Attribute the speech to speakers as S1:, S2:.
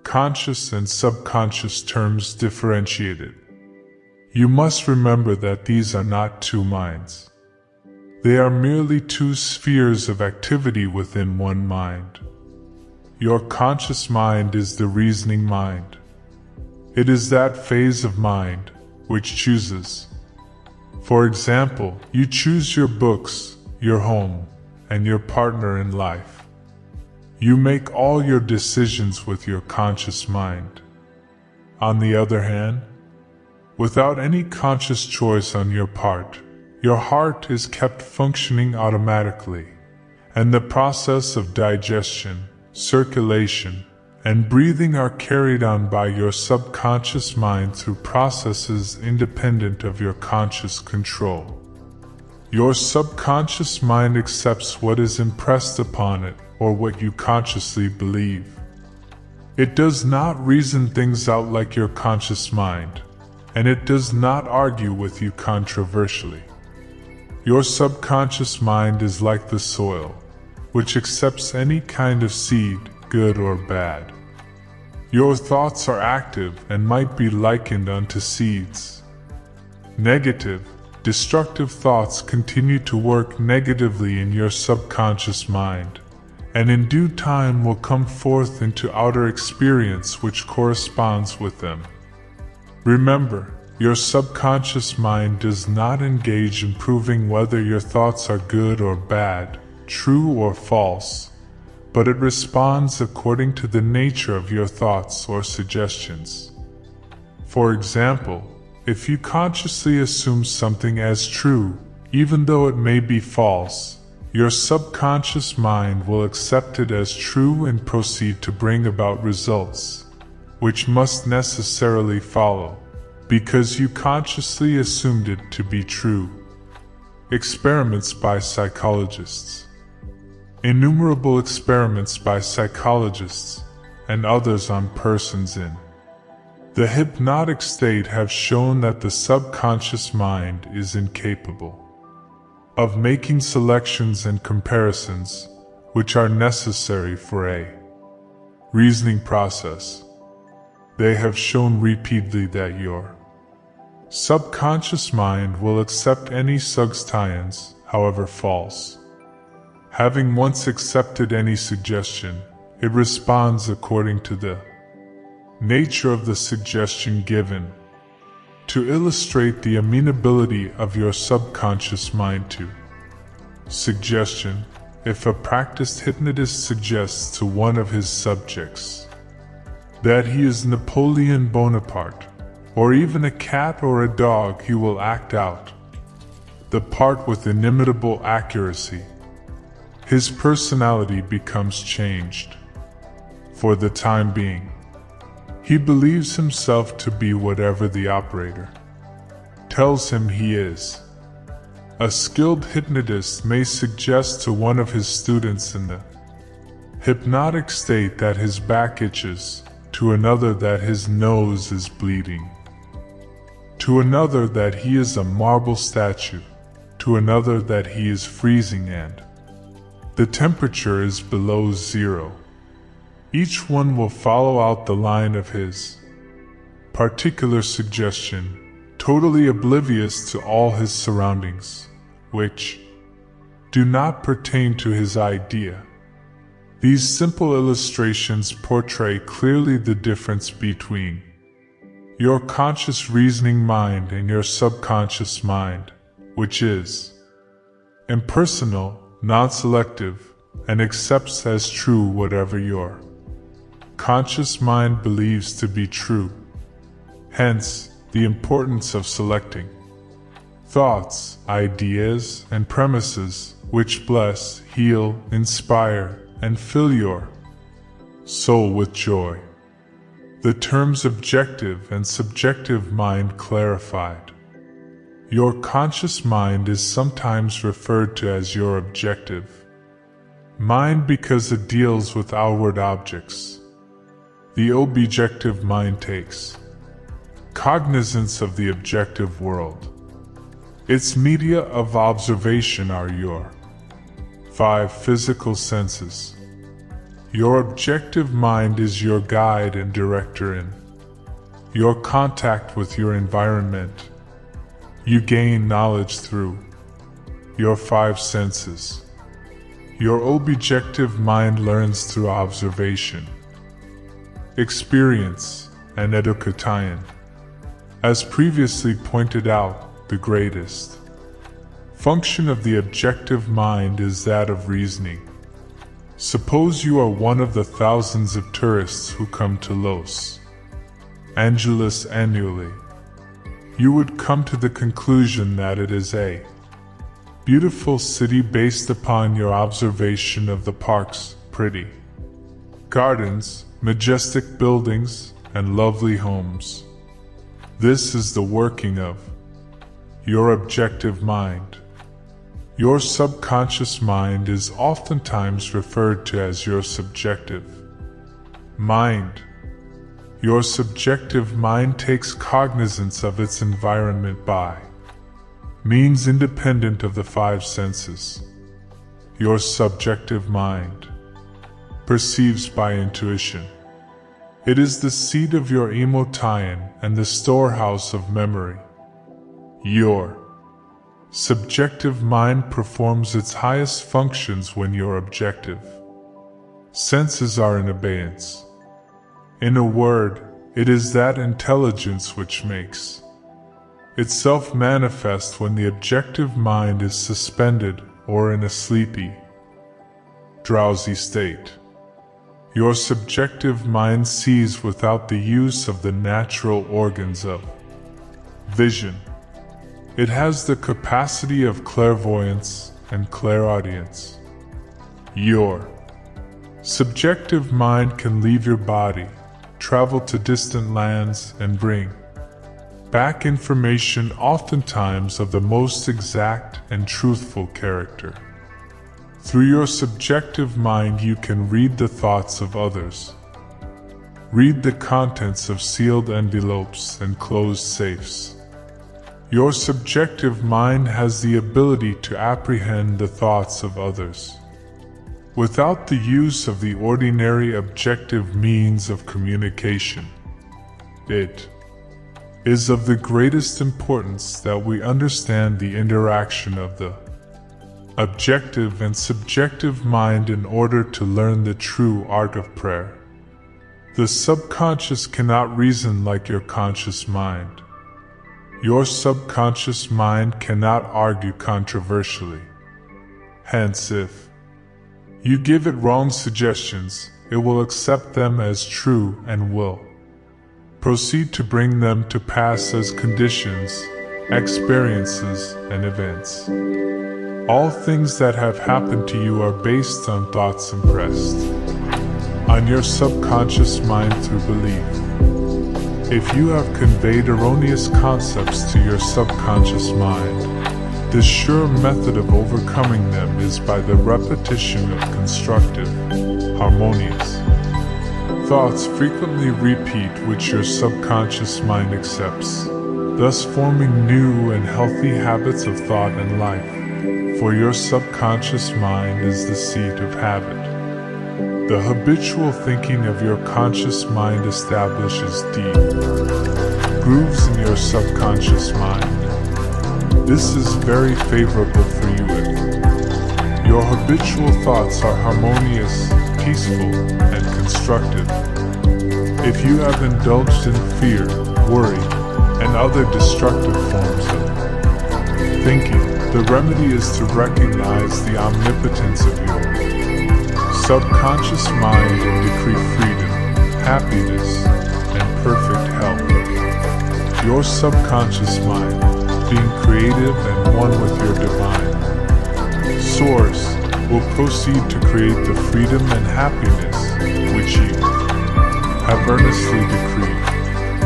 S1: conscious and subconscious terms differentiated. You must remember that these are not two minds. They are merely two spheres of activity within one mind. Your conscious mind is the reasoning mind. It is that phase of mind which chooses. For example, you choose your books, your home, and your partner in life. You make all your decisions with your conscious mind. On the other hand, without any conscious choice on your part, your heart is kept functioning automatically, and the process of digestion, circulation, and breathing are carried on by your subconscious mind through processes independent of your conscious control. Your subconscious mind accepts what is impressed upon it or what you consciously believe. It does not reason things out like your conscious mind, and it does not argue with you controversially. Your subconscious mind is like the soil, which accepts any kind of seed, good or bad. Your thoughts are active and might be likened unto seeds. Negative, destructive thoughts continue to work negatively in your subconscious mind, and in due time will come forth into outer experience which corresponds with them. Remember, your subconscious mind does not engage in proving whether your thoughts are good or bad, true or false, but it responds according to the nature of your thoughts or suggestions. For example, if you consciously assume something as true, even though it may be false, your subconscious mind will accept it as true and proceed to bring about results, which must necessarily follow, because you consciously assumed it to be true. Experiments by psychologists. Innumerable experiments by psychologists and others on persons in the hypnotic state have shown that the subconscious mind is incapable of making selections and comparisons which are necessary for a reasoning process. They have shown repeatedly that your subconscious mind will accept any suggestions, however false. Having once accepted any suggestion, it responds according to the nature of the suggestion given. To illustrate the amenability of your subconscious mind to suggestion, if a practiced hypnotist suggests to one of his subjects that he is Napoleon Bonaparte, or even a cat or a dog, he will act out the part with inimitable accuracy. His personality becomes changed. For the time being, he believes himself to be whatever the operator tells him he is. A skilled hypnotist may suggest to one of his students in the hypnotic state that his back itches, to another that his nose is bleeding, to another that he is a marble statue, to another that he is freezing and the temperature is below zero. Each one will follow out the line of his particular suggestion, totally oblivious to all his surroundings, which do not pertain to his idea. These simple illustrations portray clearly the difference between your conscious reasoning mind and your subconscious mind, which is impersonal, non-selective, and accepts as true whatever your conscious mind believes to be true. Hence, the importance of selecting thoughts, ideas, and premises which bless, heal, inspire, and fill your soul with joy. The terms objective and subjective mind clarified. Your conscious mind is sometimes referred to as your objective mind because it deals with outward objects. The objective mind takes cognizance of the objective world. Its media of observation are your 5 physical senses. Your objective mind is your guide and director in your contact with your environment. You gain knowledge through your five senses. Your objective mind learns through observation, experience, and education. As previously pointed out, the greatest function of the objective mind is that of reasoning. Suppose you are one of the thousands of tourists who come to Los Angeles annually. You would come to the conclusion that it is a beautiful city based upon your observation of the parks, pretty gardens, majestic buildings, and lovely homes. This is the working of your objective mind. Your subconscious mind is oftentimes referred to as your subjective mind. Your subjective mind takes cognizance of its environment by means independent of the five senses. Your subjective mind perceives by intuition. It is the seat of your emotion and the storehouse of memory. Your subjective mind performs its highest functions when your objective senses are in abeyance. In a word, it is that intelligence which makes itself manifest when the objective mind is suspended or in a sleepy, drowsy state. Your subjective mind sees without the use of the natural organs of vision. It has the capacity of clairvoyance and clairaudience. Your subjective mind can leave your body, travel to distant lands, and bring back information oftentimes of the most exact and truthful character. Through your subjective mind you can read the thoughts of others, read the contents of sealed envelopes and closed safes. Your subjective mind has the ability to apprehend the thoughts of others without the use of the ordinary objective means of communication. It is of the greatest importance that we understand the interaction of the objective and subjective mind in order to learn the true art of prayer. The subconscious cannot reason like your conscious mind. Your subconscious mind cannot argue controversially. Hence, if you give it wrong suggestions, it will accept them as true and will proceed to bring them to pass as conditions, experiences, and events. All things that have happened to you are based on thoughts impressed on your subconscious mind through belief. If you have conveyed erroneous concepts to your subconscious mind, the sure method of overcoming them is by the repetition of constructive, harmonious thoughts frequently repeat which your subconscious mind accepts, thus forming new and healthy habits of thought and life, for your subconscious mind is the seat of habit. The habitual thinking of your conscious mind establishes deep grooves in your subconscious mind. This is very favorable for you if your habitual thoughts are harmonious, peaceful, and constructive. If you have indulged in fear, worry, and other destructive forms of thinking, the remedy is to recognize the omnipotence of your subconscious mind and decree freedom, happiness, and perfect health. Your subconscious mind, being creative and one with your divine source, will proceed to create the freedom and happiness which you have earnestly decreed.